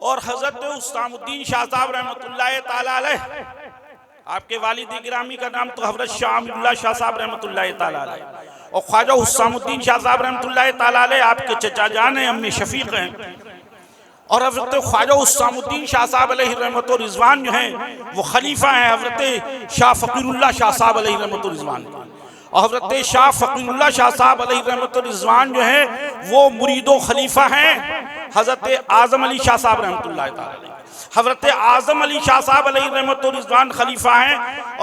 और हजरत उस्तामुद्दीन शाह साहब रहमतुल्लाह ताला अलैह, आपके वालिद गिरामी का नाम तो हजरत शाह अमीरुल्लाह शाह साहब रहमतुल्लाह ताला अलैह, और ख्वाजा उस्तामुद्दीन शाह साहब रहमतुल्लाह ताला अलैह आपके चचा जान हैं, अम्मी शफीक हैं। और हजरत ख्वाजा उस्तामुद्दीन शाह साहब अलैहि रहमत व रिजवान जो हैं वो खलीफा हैं हजरत शाह फकीरुल्लाह शाह साहब अलैहि रहमत व रिजवान। और हजरत शाह फकीरुल्लाह शाह साहब अलैहि रहमत व रिजवान जो है वो मुरीदो खलीफा हैं हजरत आजम अली शाह साहब रहमतुल्लाह ताला अलैह। हजरत आजम अली शाह साहब अलैहि रहमत व रिजवान खलीफा हैं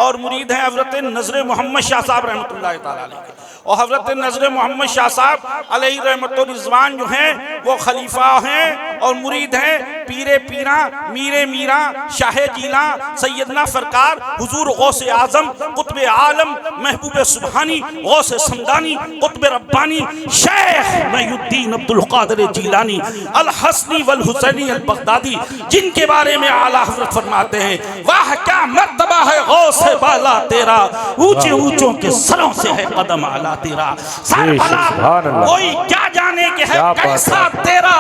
और मुरीद हैं हजरत नजर मोहम्मद शाह साहब रहमतुल्लाह ताला अलैह। और हजरत नजर मोहम्मद शाह साहब अलैहि रहमत व रिजवान जो हैं वो खलीफा हैं और मुरीद हैं पीरे पीरा मीरे मीरा शाह जीला सैयदना सरकार हुजूर गौसे आजम कुतुब आलम महबूब सुबहानी गौसे समदानी कुतुब रब्बानी शेख मुहीउद्दीन अब्दुल कादिर जीलानी अल हसनी वल हुसैनी अल बगदादी, जिनके बारे में आला हज़रत फरमाते हैं वाह क्या मर्तबा है गौसे बाला तेरा, ऊंचे ऊंचों के सरों से है कदम आला तेरा। कोई क्या जाने के है कैसा तेरा,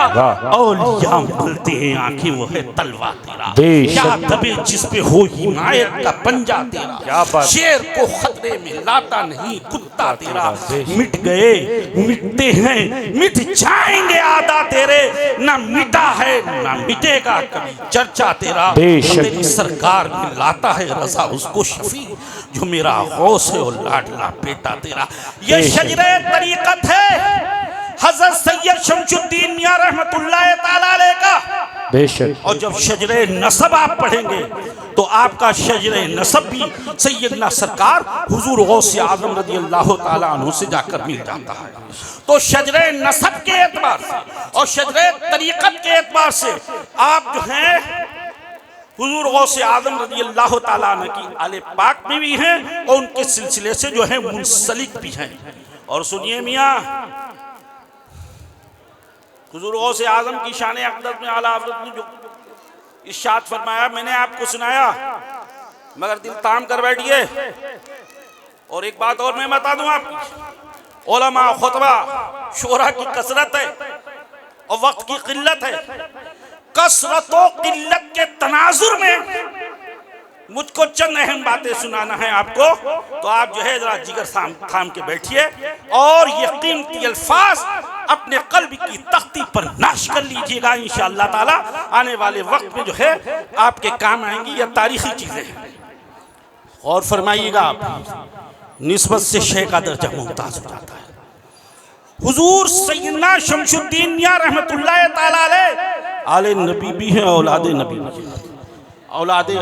औलिया बोलते हैं आंखें वो है तलवा तेरा, क्या दबे जिस पे हो हिमायत का पंजा तेरा, शेर को खतरे में लाता नहीं कुत्ता तेरा, मिट गए मिटते हैं मिट जाएंगे आदा तेरे, ना मिटा है ना मिटेगा कभी चर्चा तेरा, तेरी सरकार में लाता है रजा उसको शफी जो मेरा गौस है और लाडला बेटा तेरा। ये शजरे तरीकत है हजरत सैयद शमशुद्दीन मियां रहमतुल्लाह ताला अलैह का। बेशक। और जब शजरे नसब आप पढ़ेंगे तो आपका शजरे नसब भी सैयदना सरकार हुजूर गौसे आजम रज़ी अल्लाह ताला अन्हु से जाकर मिल जाता है। तो शजरे नसब के एतबार से और शजरे तरीकत के एतबार से आप जो हैं हुजूर गौसे आजम रज़ी अल्लाह ताला अन्हु की आले पाक में भी हैं और उनके सिलसिले से जो है मुंसलिक भी हैं। और सुनिए मियाँ, हुजूर गौसे आजम की शान अक़दस में आला हज़रत ने जो इरशाद फरमाया मैंने आपको सुनाया, मगर दिल ताम कर बैठिए। और एक बात और मैं बता दूं आपको, उलमा खुतबा शोरा की कसरत है और वक्त की किल्लत है। कसरत और किल्लत के तनाजुर में मुझको चंद अहम बातें सुनाना है आपको, तो आप जो है जरा जिगर थाम के बैठिए और ये कीमती अल्फाज अपने कल्ब की तख्ती पर नाश कर लीजिएगा। इंशाअल्लाह ताला आने वाले वक्त में जो है आपके काम आएंगी। यह तारीखी चीजें हैं और फरमाइएगा आप निस्बत से शेख का दर्जा मुमताज हो जाता है। हुजूर सैयदना शमशुद्दीन मियां रहमतुल्लाह ताला अलैह आले नबी भी हैं, औलादे नबी भी हैं, औलादे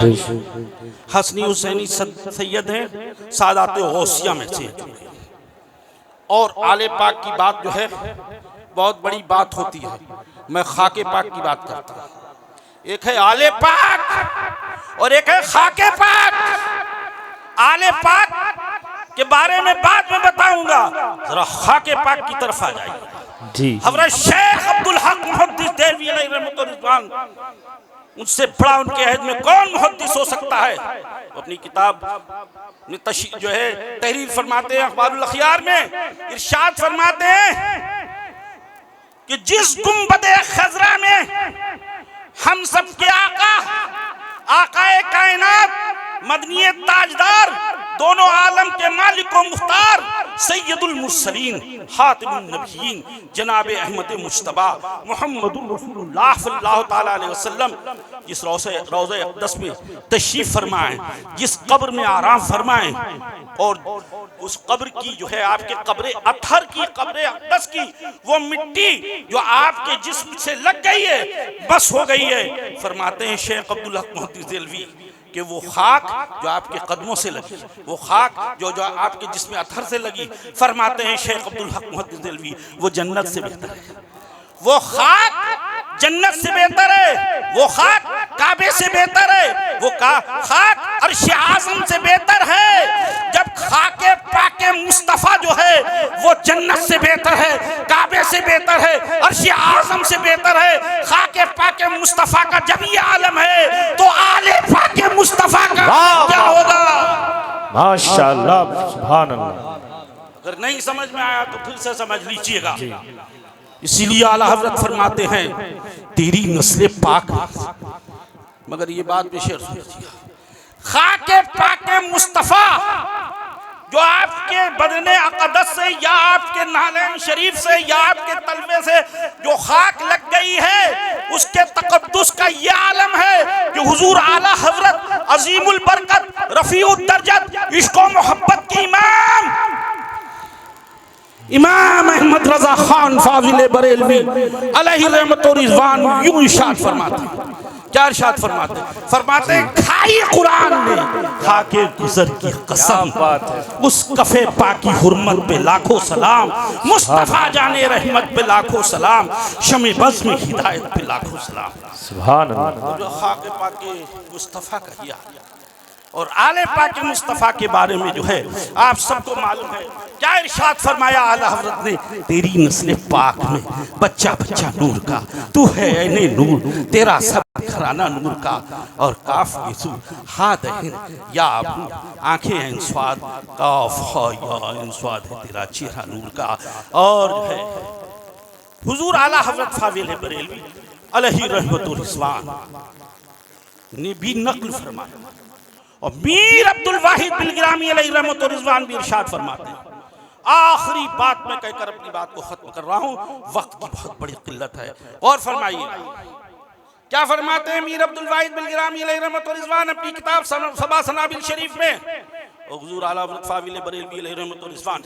हसनी हुसैनी सैयद हैं, सादात गौसिया में से। और आले पाक की बात जो है बहुत बड़ी बात होती है, मैं खाके पाक की बात करता हूँ। एक है आले पाक और एक है खाके पाक। आले पाक के बारे में बाद में बताऊंगा, जरा खाके पाक की तरफ आ जाइए जी। हज़रत शेख अब्दुल हक मुहद्दिस देलवी अलैहि रहमत व रिज़वान, उनसे बड़ा उनके अहद में कौन मुहद्दिस हो सकता है। अपनी किताब जो है तहरीर फरमाते हैं अखबारुल अखयार में, इरशाद फरमाते हैं कि जिस गुंबदे खजरा में हम सब के आकाए कायनात मदनी ताजदार दोनों आलम के मालिक व मुख्तार सैयदुल मुरसलीन खातिमुन नबिय्यीन जनाब अहमद मुज्तबा मुहम्मदुर रसूलुल्लाह सल्लल्लाहु ताला अलैहि वसल्लम जिस रोज़े अक़दस में तशरीफ फरमाएं, जिस कब्र में आराम फरमाएं, और उस कब्र की जो है आपके कब्र अत्हर की कब्र अक़दस की वो मिट्टी जो आपके जिस्म से लग गई है बस हो गई है। फरमाते हैं शेख अब्दुल हक मुहद्दिस देलवी कि वो खाक जो आपके कदमों से लगी, वो खाक जो आपके जिस्म अत्हर से लगी, फरमाते हैं शेख अब्दुल हक मुहद्दिस देलवी वो जन्नत से बेहतर है। वो खाक जन्नत से बेहतर है, वो खाक काबे से बेहतर है, वो खाक अर्श आज़म से बेहतर है। जब खाके पाके मुस्तफ़ा जो है वो जन्नत से बेहतर है, काबे से बेहतर है, अर्श आज़म से बेहतर है, खाके पाके मुस्तफ़ा का जब ये आलम है तो आले पाके मुस्तफ़ा का क्या होगा। माशाअल्लाह सुभान अल्लाह। अगर नहीं समझ में आया तो फिर से समझ लीजिएगा। इसीलिए आला हजरत फरमाते हैं तेरी नस्ल पाक, मगर ये बात बेशर खाके पाके मुस्तफ़ा जो आपके बदने अक़दस से या आपके नालैन शरीफ से या आपके तलवे से जो खाक लग गई है, उसके तक़द्दुस का ये आलम है कि हुजूर आला हज़रत अज़ीमुल बरकत रफ़ीउद दर्जत इश्क़ व मोहब्बत के इमाम अहमद रज़ा खान फाज़िल बरेलवी अलैहि रहमत व रिज़वान यूं इरशाद फरमाते हैं, क्या इरशाद फरमाते हैं? फरमाते हैं खाई कुरान में खाके गुज़र की कसम, उस कफ़े पाकी हुर्मत पे लाखों सलाम, मुस्तफ़ा जाने रहमत पे लाखों सलाम, शमे बज़ में हिदायत पे लाखों सलाम। सुभान अल्लाह। जो खाके पाके मुस्तफ़ा का हिया और आले पाके मुस्तफ़ा के बारे में जो है आप सबको मालूम है, क्या इरशाद फरमाया आला हज़रत ने, तेरी नस्ल पाक में बच्चा बच्चा नूर का, तू है ऐने नूर, तेरा सब घराना नूर का, और काफ यीशु हा दहन या अबू आंखें हैं स्वाद, काफ हा या स्वाद है तेरा चेहरा नूर का। और जो है हुजूर आला हज़रत फाज़िल बरेलवी अलैहि रहमत व रिज़वान ने भी नक़ल फरमाया, और मीर अब्दुल वाहिद बिलगिरामी अलैहि रहमत व रिज़वान भी इरशाद फरमाते हैं। आखिरी बात मैं कहकर अपनी बात को खत्म कर रहा हूँ, वक्त की बहुत बड़ी किल्लत है। और फरमाइए क्या फरमाते हैं मीर अब्दुल वाहिद बिलगिरामी अलैहि रहमत व रिज़वान अपनी किताब सबा सनाबिल शरीफ में, और हुजूर आला हज़रत फाज़िल बरेलवी अलैहि रहमत व रिज़वान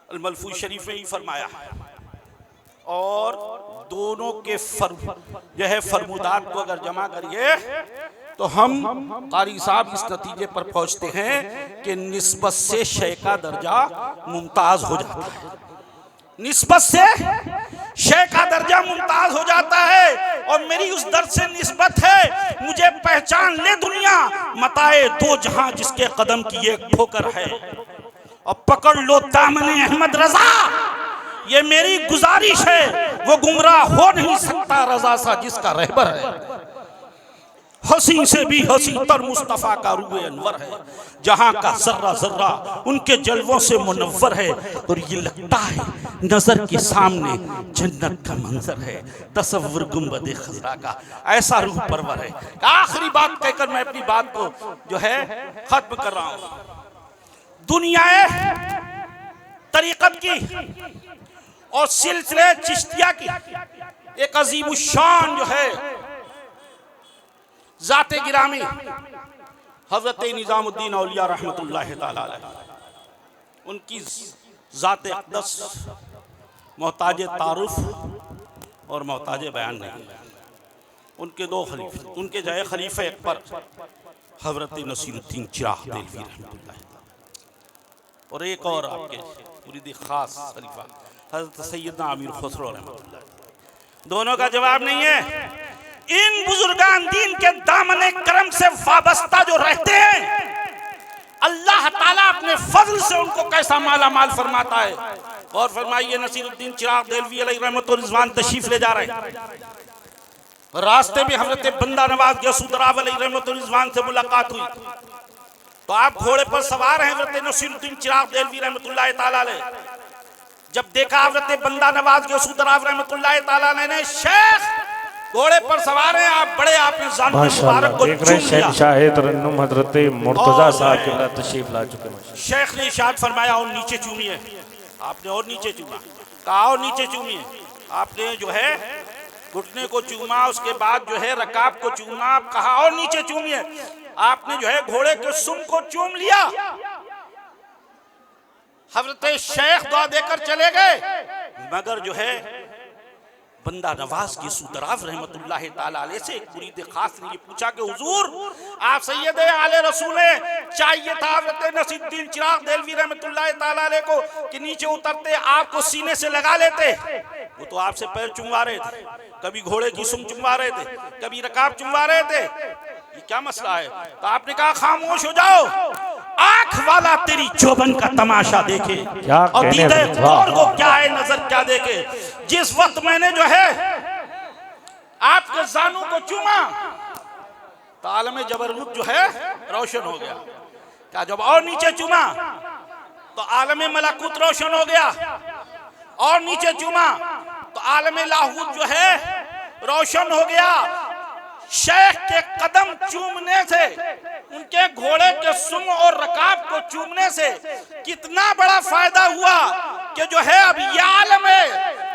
अल मलफूज़ शरीफ में ही फरमाया है। और दोनों के जो है फरमुदात को अगर जमा करिए तो हम कारी साहब इस नतीजे पर पहुंचते हैं कि निस्बत से शय का दर्जा मुमताज हो जाता है, निस्बत से शय का दर्जा मुमताज हो जाता है। और मेरी उस दर्द से निस्बत है, मुझे पहचान ले दुनिया मताए दो जहां जिसके कदम की एक ठोकर है, और पकड़ लो दामने अहमद रजा, ये मेरी गुजारिश है, वो गुमराह हो नहीं सकता रजा सा जिसका रहबर है। हसी से भी हसी तर मुस्तफ़ा का रूए अनवर है, जहाँ का जर्रा जर्रा उनके जलवों से मुनव्वर है, और ये लगता है नजर के सामने जन्नत का मंजर है, तसव्वुर गुंबद खज़रा का ऐसा रूह परवर है। आखिरी बात कहकर मैं अपनी बात को जो है खत्म कर रहा हूँ। दुनियाए तरीक़त की और सिलसिले चिश्तिया की एक अजीम शान जो है ज़ाते गिरामी हज़रत निज़ामुद्दीन औलिया रहमतुल्लाह ताला अलैह, उनकी ज़ाते अक़दस मोहताज तारुफ और मोहताज बयान नहीं। उनके दो खलीफे, उनके जय खलीफे अकबर हज़रत नसीरुद्दीन चिराग़ देलवी रहमतुल्लाह, और एक और आपके मुरीद ख़ास खलीफा हज़रत सैयदना अमीर खुसरो रहमतुल्लाह। दोनों का जवाब नहीं है। इन बुजुर्गान दीन के दामने करम से वाबस्ता जो रहते हैं, अल्लाह ताला अपने फजल से उनको कैसा माला माल फरमाता है। और फरमाइए नसीरुद्दीन चिराग़ देलवी अलैहि रहमत व रिज़वान तशरीफ ले जा रहे हैं, रास्ते में हज़रत बंदा नवाज गसूदराव अलैहि रहमत व रिज़वान से मुलाकात हुई, तो आप घोड़े पर सवार हैं हज़रत नसीरुद्दीन चिराग़ देलवी रहमतुल्लाह ताला अलैह। जब देखा हज़रत बंदा नवाज गसूदराव रहमतुल्लाह ताला अलैह ने शेख घोड़े पर सवार हैं, आप बड़े आपने जान मुबारक को चूम लिया। शाहिद रन्नुम हज़रत मुर्तज़ा साहब के तशरीफ ला चुके हैं। शेख ने इरशाद फरमाया और नीचे चूमिए, आपने और नीचे चूमा, कहा और नीचे चूमिए, आपने जो है घुटने को चूमा, उसके बाद जो है रकाब को चूमा, कहा और नीचे चूमिए, आपने जो है घोड़े के सुम को चूम लिया। हज़रत शेख दुआ देकर चले गए, मगर जो है बंदा नवाज के सुदराव रहमतुल्लाह ताला अलैह से एक मुरीद खास ने ये पूछा कि हुजूर आप सैयद आले रसूल हैं, चाहिए था हज़रत नसीरुद्दीन चिराग़ देलवी रहमतुल्लाह ताला अलैह को कि नीचे उतरते आपको सीने से लगा लेते। वो तो आपसे पैर चुमवा रहे थे, कभी घोड़े की सुम चुमवा रहे थे, कभी रकाब चुमवा रहे थे, ये क्या मसला है? तो आपने कहा खामोश हो जाओ, आंख वाला तेरी जोबन का तमाशा देखे और दीदे खुद को क्या है नजर क्या देखे। जिस वक्त मैंने जो है आपके जानू को चूमा तो आलम जबरूत जो है रोशन हो गया। क्या जब और नीचे चूमा तो आलम मलाकुत रोशन हो गया, और नीचे चूमा तो आलम लाहूत जो है रोशन हो गया। शेख के कदम चूमने से, उनके घोड़े के सुम और रकाब को चूमने से कितना बड़ा फायदा हुआ कि जो है अब ये आलम है।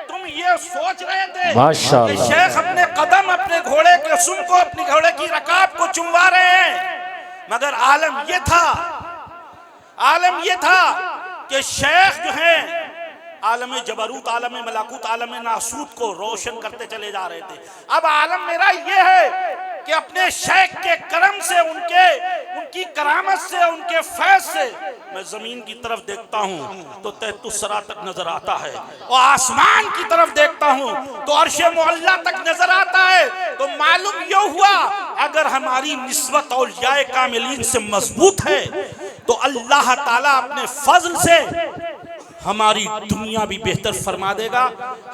तुम ये सोच रहे थे कि शेख अपने कदम, अपने घोड़े के सुम को, अपने घोड़े की रकाब को चुमवा रहे हैं, मगर आलम ये था, आलम ये था कि शेख जो है आलम जबरूत, आलम मलाकुत, आलम नासूत को रोशन करते चले जा रहे थे। अब आलम मेरा ये है कि अपने शेख के करम से, उनकी करामत से, उनके फैज से मैं जमीन की तरफ देखता हूँ तो तहतुस सरा तक नजर आता है, और आसमान की तरफ देखता हूँ तो अर्शे मुअल्ला तक नजर आता है। तो मालूम ये हुआ अगर हमारी निस्बत औलियाए कामिलीन से मजबूत है तो अल्लाह ताला अपने फजल से हमारी दुनिया भी बेहतर फरमा देगा,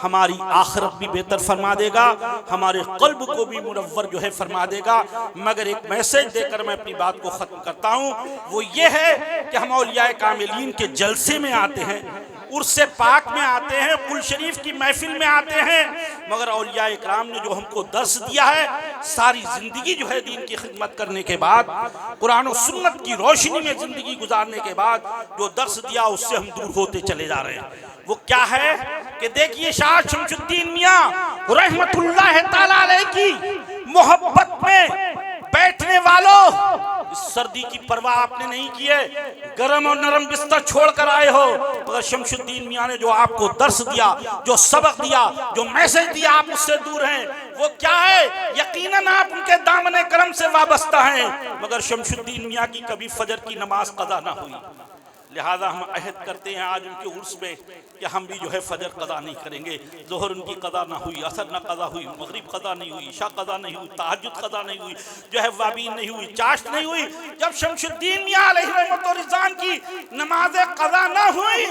हमारी आखिरत भी बेहतर फरमा देगा, हमारे कल्ब को भी मुनव्वर जो है फरमा देगा। मगर एक मैसेज देकर मैं अपनी बात को ख़त्म करता हूँ, वो ये है कि हम औलियाए कामिलीन के जलसे में आते हैं, उर्से पाक में आते हैं, कुल शरीफ की महफिल में आते हैं, मगर औलियाए इकराम ने जो हमको दर्स दिया है, सारी जिंदगी जो है दीन की खिदमत करने के बाद, कुरान और सुन्नत की रोशनी में जिंदगी गुजारने के बाद जो दर्स दिया उससे हम दूर होते चले जा रहे हैं। वो क्या है कि देखिए शाह शमसुद्दीन मियां रहमतुल्लाह ताला अलैह की मोहब्बत में बैठने वालों, सर्दी की परवाह आपने नहीं की है, गरम और नरम बिस्तर छोड़कर आए हो, मगर शमसुद्दीन मियां ने जो आपको दर्स दिया, जो सबक दिया, जो मैसेज दिया, आप उससे दूर हैं। वो क्या है? यकीनन आप उनके दामने करम से वाबस्ता हैं, मगर शमसुद्दीन मियां की कभी फजर की नमाज कदा ना हुई। लिहाजा हम अहद करते हैं आज उनके उर्स में कि हम भी जो है फजर कदा नहीं करेंगे। जोहर उनकी कदा ना हुई, असर ना कदा हुई, मगरिब कदा नहीं हुई, इशा कदा नहीं हुई, तहज्जुद कदा नहीं हुई, जो है वाबीन नहीं हुई, चाश्त नहीं हुई। जब शमसुद्दीन मियां अलैहि रहमत व रिज़वान की नमाज कदा ना हुई,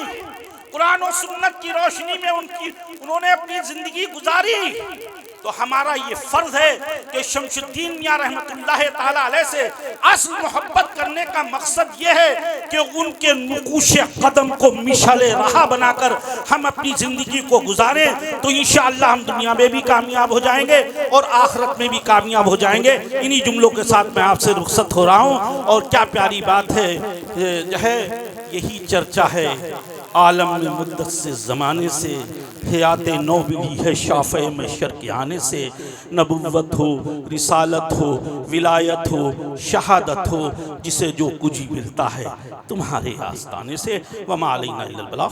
कुरान और सुन्नत की रोशनी में उन्होंने अपनी जिंदगी गुजारी, तो हमारा ये फर्ज है कि शमसुद्दीन मियां रहमतुल्लाह ताला अलैह से असल मोहब्बत करने का मकसद ये है कि उनके नुकूशे कदम को मिशाले राह बनाकर हम अपनी जिंदगी को गुजारें, तो इंशाअल्लाह हम दुनिया में भी कामयाब हो जाएंगे और आखिरत में भी कामयाब हो जाएंगे। इन्हीं जुमलों के साथ मैं आपसे रुखसत हो रहा हूँ। और क्या प्यारी बात है, जो है यही चर्चा है आलम में मुद्दत से ज़माने से, हयाते नौ भी है शाफ़े महशर के आने से। नबुव्वत हो, रिसालत हो, विलायत हो, शहादत हो, जिसे जो कुछ मिलता है तुम्हारे आस्ताने से। वमा अलैना इल्लल बलाग।